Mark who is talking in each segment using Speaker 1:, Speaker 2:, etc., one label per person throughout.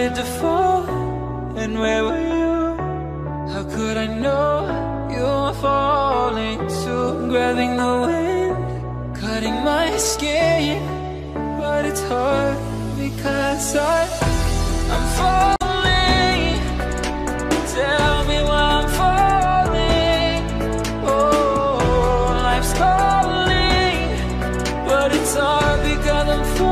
Speaker 1: started to fall, and where were you? How could I know you were falling too? Grabbing the wind, cutting my skin, but it's hard because I'm falling. Tell me why I'm falling. Oh, life's calling, but it's hard because I'm falling.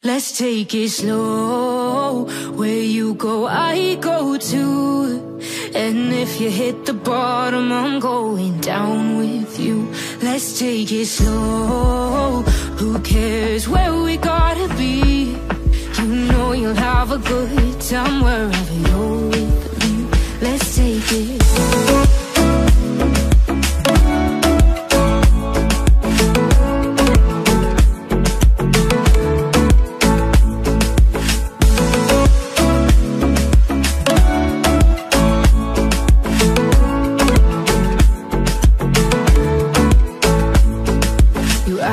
Speaker 2: Let's take it slow. Where you go, I go too. And if you hit the bottom, I'm going down with you. Let's take it slow. Who cares where we gotta be? You know you'll have a good time wherever you're with me. Let's take it slow.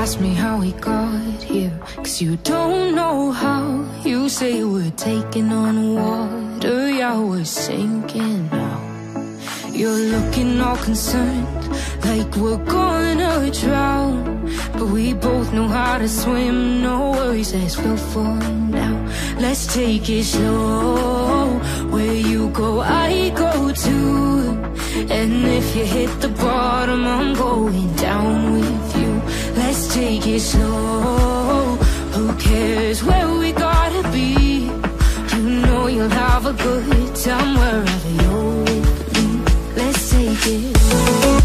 Speaker 2: Ask me how we got here, 'cause you don't know how. You say we're taking on water, yeah, we're sinking now. You're looking all concerned, like we're gonna drown. But we both know how to swim, no worries as we'll find out. Let's take it slow. Where you go, I go too. And if you hit the bottom, I'm going down with you. Let's take it slow. Who cares where we gotta be? You know you'll have a good time wherever you're with me. Let's take it slow.